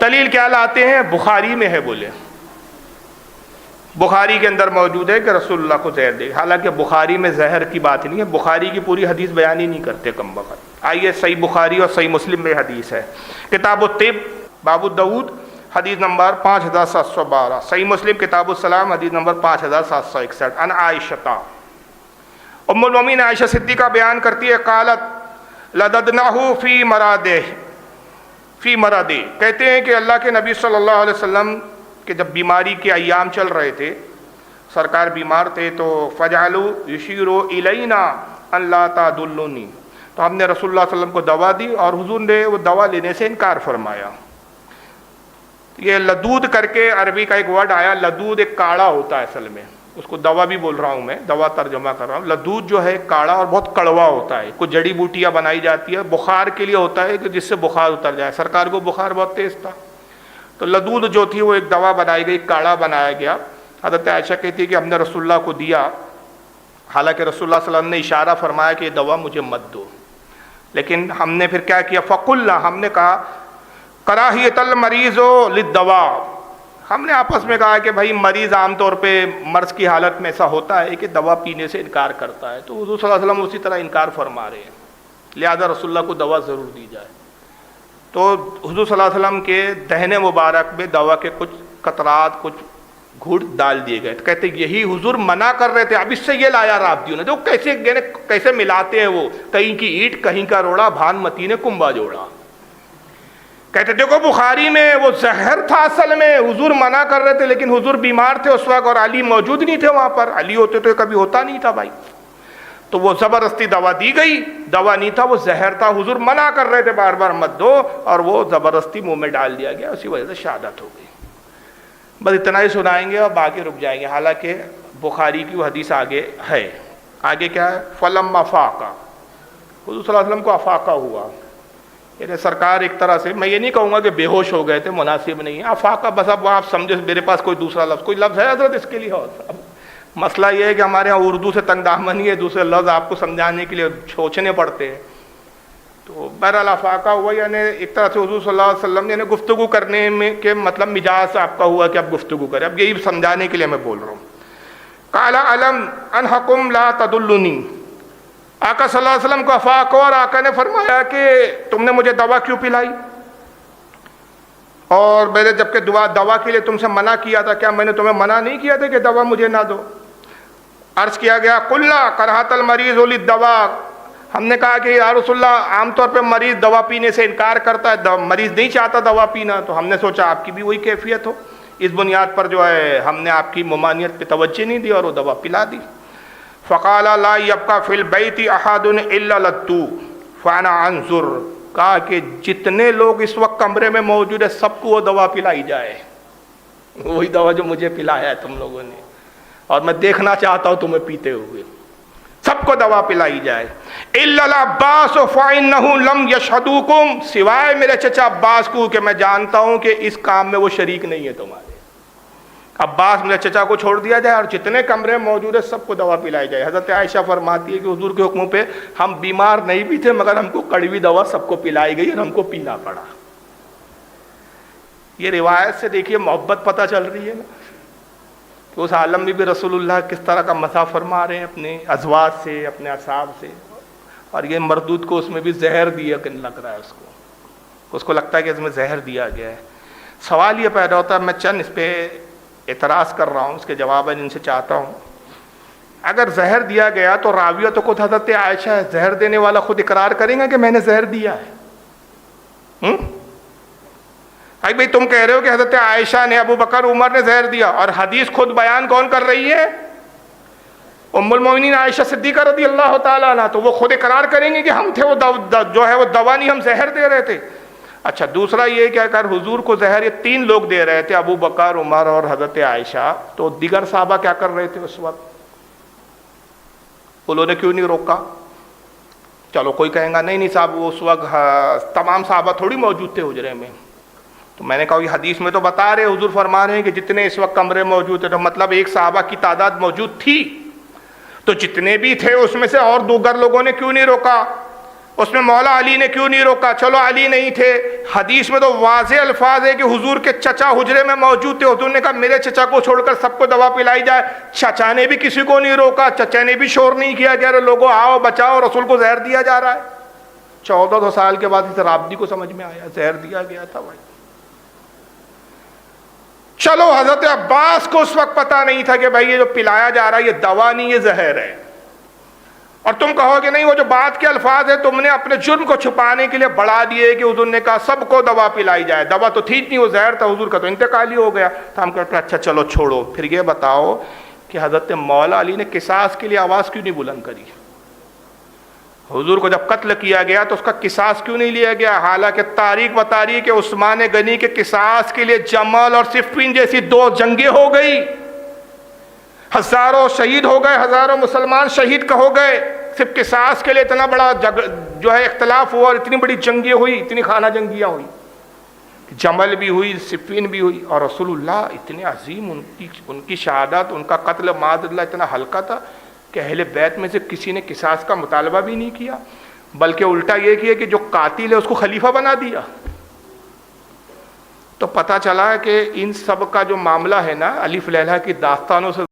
دلیل کیا لاتے ہیں؟ بخاری میں ہے، بولے بخاری کے اندر موجود ہے کہ رسول اللہ کو زہر دے، حالانکہ بخاری میں زہر کی بات نہیں ہے، بخاری کی پوری حدیث بیان ہی نہیں کرتے کم وقت۔ آئیے صحیح بخاری اور صحیح مسلم میں حدیث ہے، کتاب الطب باب الدعود حدیث نمبر 5712، صحیح مسلم کتاب السلام حدیث نمبر 5761۔ عن عائشہ، ام المومنین عائشہ صدیقہ بیان کرتی ہے، قالت لددناہ فی مرضی، کہتے ہیں کہ اللہ کے نبی صلی اللہ علیہ وسلم کہ جب بیماری کے ایام چل رہے تھے، سرکار بیمار تھے، تو فجعلوا یشیروا الینا ان لا تدلونی، تو ہم نے رسول اللہ صلی اللہ علیہ وسلم کو دوا دی اور حضور نے وہ دوا لینے سے انکار فرمایا۔ یہ لدود کر کے عربی کا ایک ورڈ آیا، لدود ایک کاڑا ہوتا ہے اصل میں، اس کو دوا بھی بول رہا ہوں میں، دوا ترجمہ کر رہا ہوں۔ لدود جو ہے کاڑا اور بہت کڑوا ہوتا ہے، کچھ جڑی بوٹیاں بنائی جاتی ہے، بخار کے لیے ہوتا ہے کہ جس سے بخار اتر جائے، سرکار کو بخار بہت تیز تھا، تو لدود جو تھی وہ ایک دوا بنائی گئی، کاڑا بنایا گیا۔ حضرت عائشہ کہتی ہے کہ ہم نے رسول اللہ کو دیا، حالانکہ رسول اللہ صلی اللہ علیہ وسلم نے اشارہ فرمایا کہ یہ دوا مجھے مت دو، لیکن ہم نے پھر کیا کیا؟ فقلنا، ہم نے کہا کراہیت المریض للدوا، ہم نے آپس میں کہا کہ بھائی مریض عام طور پہ مرض کی حالت میں ایسا ہوتا ہے کہ دوا پینے سے انکار کرتا ہے، تو حضور صلی اللہ علیہ وسلم اسی طرح انکار فرما رہے ہیں، لہذا رسول اللہ کو دوا ضرور دی جائے۔ تو حضور صلی اللہ علیہ وسلم کے دہنے مبارک میں دوا کے کچھ قطرات، کچھ گھوٹ ڈال دیے گئے، تو کہتے یہی حضور منع کر رہے تھے، اب اس سے یہ لایا رابطیوں نے، تو کیسے ملاتے ہیں وہ، کہیں کی اینٹ کہیں کا روڑا، بھان متی نے کنبا جوڑا۔ کہتے دیکھو بخاری میں وہ زہر تھا، اصل میں حضور منع کر رہے تھے، لیکن حضور بیمار تھے اس وقت اور علی موجود نہیں تھے وہاں پر، علی ہوتے تو کبھی ہوتا نہیں تھا بھائی، تو وہ زبردستی دوا دی گئی، دوا نہیں تھا وہ زہر تھا، حضور منع کر رہے تھے بار بار مت دو، اور وہ زبردستی منہ میں ڈال دیا گیا، اسی وجہ سے شہادت ہو گئی۔ بس اتنا ہی سنائیں گے اور باقی رک جائیں گے، حالانکہ بخاری کی وہ حدیث آگے ہے۔ آگے کیا ہے؟ فلما فاقہ، حضور صلی اللہ علیہ وسلم کو افاقہ ہوا، یعنی سرکار ایک طرح سے، میں یہ نہیں کہوں گا کہ بے ہوش ہو گئے تھے، مناسب نہیں ہے افاقہ، بس اب آپ سمجھے، میرے پاس کوئی دوسرا لفظ، کوئی لفظ ہے حضرت اس کے لیے؟ اور مسئلہ یہ ہے کہ ہمارے ہاں اردو سے تنگ دامنی ہے، دوسرے لفظ آپ کو سمجھانے کے لیے سوچنے پڑتے ہیں، تو بہرحال افاقہ ہوا، یعنی ایک طرح سے حضور صلی اللہ علیہ وسلم یعنی گفتگو کرنے میں کے مطلب مزاج آپ کا ہوا کہ اب گفتگو کریں، اب یہی سمجھانے کے لیے میں بول رہا ہوں۔ قال علم انحکم لا تدلنی، آقا صلی اللہ علیہ وسلم کو افاق ہوا اور آقا نے فرمایا کہ تم نے مجھے دوا کیوں پلائی، اور میں نے جبکہ دوا کے لیے تم سے منع کیا تھا، کیا میں نے تمہیں منع نہیں کیا تھا کہ دوا مجھے نہ دو؟ عرض کیا گیا قلنا کراہت المریض للدوا، ہم نے کہا کہ یا رسول اللہ عام طور پہ مریض دوا پینے سے انکار کرتا ہے، مریض نہیں چاہتا دوا پینا، تو ہم نے سوچا آپ کی بھی وہی کیفیت ہو، اس بنیاد پر جو ہے ہم نے آپ کی ممانعت پہ توجہ نہیں دی اور وہ دوا پلا دی۔ فقال لا يبقى في البيت احد الا لدو فانا انظر، کہا کہ جتنے لوگ اس وقت کمرے میں موجود ہیں سب کو وہ دوا پلائی جائے، وہی دوا جو مجھے پلایا ہے تم لوگوں نے، اور میں دیکھنا چاہتا ہوں تمہیں پیتے ہوئے، سب کو دوا پلائی جائے۔ الا العباس فانه لم يشهدوكم، سوائے میرے چچا عباس کو کہ میں جانتا ہوں کہ اس کام میں وہ شریک نہیں ہے تمہارے، عباس میرے چچا کو چھوڑ دیا جائے اور جتنے کمرے موجود ہیں سب کو دوا پلائی جائے۔ حضرت عائشہ فرماتی ہے کہ حضور کے حکموں پہ ہم بیمار نہیں بھی تھے، مگر ہم کو کڑوی دوا سب کو پلائی گئی اور ہم کو پینا پڑا۔ یہ روایت سے دیکھیے محبت پتہ چل رہی ہے نا، کہ اس عالم میں بھی رسول اللہ کس طرح کا مزہ فرما رہے ہیں اپنے ازواج سے، اپنے اصحاب سے، اور یہ مردود کو اس میں بھی زہر دیا کہ لگ رہا ہے، اس کو لگتا ہے کہ اس میں زہر دیا گیا ہے۔ سوال یہ پیدا ہوتا ہے، میں چند اس پہ اعتراض کر رہا ہوں، اس کے جواب ان سے چاہتا ہوں۔ اگر زہر دیا گیا تو راویہ تو خود حضرت عائشہ ہے، زہر دینے والا خود اقرار کریں گا کہ میں نے زہر دیا ہے؟ بھائی تم کہہ رہے ہو کہ حضرت عائشہ نے، ابو بکر، عمر نے زہر دیا، اور حدیث خود بیان کون کر رہی ہے؟ ام المومنین عائشہ صدیقہ رضی اللہ تعالیٰ عنہ، تو وہ خود اقرار کریں گے کہ ہم تھے وہ جو ہے وہ دوا نہیں، ہم زہر دے رہے تھے۔ اچھا دوسرا یہ کہ اگر حضور کو زہر یہ تین لوگ دے رہے تھے، ابو بکر، عمر اور حضرت عائشہ، تو دیگر صحابہ کیا کر رہے تھے اس وقت؟ انہوں نے کیوں نہیں روکا؟ چلو کوئی کہیں گا نہیں صاحب اس وقت تمام صحابہ تھوڑی موجود تھے حجرے میں، تو میں نے کہا یہ حدیث میں تو بتا رہے، حضور فرما رہے ہیں کہ جتنے اس وقت کمرے موجود تھے، تو مطلب ایک صحابہ کی تعداد موجود تھی، تو جتنے بھی تھے اس میں سے اور دوگر لوگوں نے کیوں نہیں روکا؟ اس میں مولا علی نے کیوں نہیں روکا؟ چلو علی نہیں تھے، حدیث میں تو واضح الفاظ ہے کہ حضور کے چچا حجرے میں موجود تھے، حضور نے کہا میرے چچا کو چھوڑ کر سب کو دوا پلائی جائے، چچا نے بھی کسی کو نہیں روکا، چچا نے بھی شور نہیں کیا کہ ارے لوگوں آؤ بچاؤ، رسول کو زہر دیا جا رہا ہے۔ 1400 سال کے بعد اس رابطی کو سمجھ میں آیا زہر دیا گیا تھا بھائی۔ چلو حضرت عباس کو اس وقت پتا نہیں تھا کہ بھائی یہ جو پلایا جا رہا ہے یہ دوا نہیں، یہ زہر ہے، اور تم کہو کہ نہیں وہ جو بات کے الفاظ ہے تم نے اپنے جرم کو چھپانے کے لیے بڑھا دیے کہ حضور نے کہا سب کو دوا پلائی جائے، دوا تو تھی نہیں، وہ زہر تھا، حضور کا تو انتقال ہی ہو گیا تو ہم کہتے ہیں اچھا چلو چھوڑو۔ پھر یہ بتاؤ کہ حضرت مولا علی نے قصاص کے لیے آواز کیوں نہیں بلند کری؟ حضور کو جب قتل کیا گیا تو اس کا قصاص کیوں نہیں لیا گیا؟ حالانکہ تاریخ بتا رہی ہے کہ عثمان غنی کے قصاص کے لیے جمل اور صفین جیسی 2 جنگیں ہو گئی، ہزاروں شہید ہو گئے، ہزاروں مسلمان شہید ہو گئے، صرف قصاص کے لیے اتنا بڑا جو ہے اختلاف ہوا اور اتنی بڑی جنگیں ہوئی، اتنی خانہ جنگیاں ہوئی، جمل بھی ہوئی، صفین بھی ہوئی، اور رسول اللہ اتنے عظیم، ان کی شہادت، ان کا قتل معاذ اللہ اتنا ہلکا تھا کہ اہل بیت میں سے کسی نے قصاص کا مطالبہ بھی نہیں کیا، بلکہ الٹا یہ کیا کہ جو قاتل ہے اس کو خلیفہ بنا دیا۔ تو پتہ چلا کہ ان سب کا جو معاملہ ہے نا، الف لیلہ کی داستانوں سے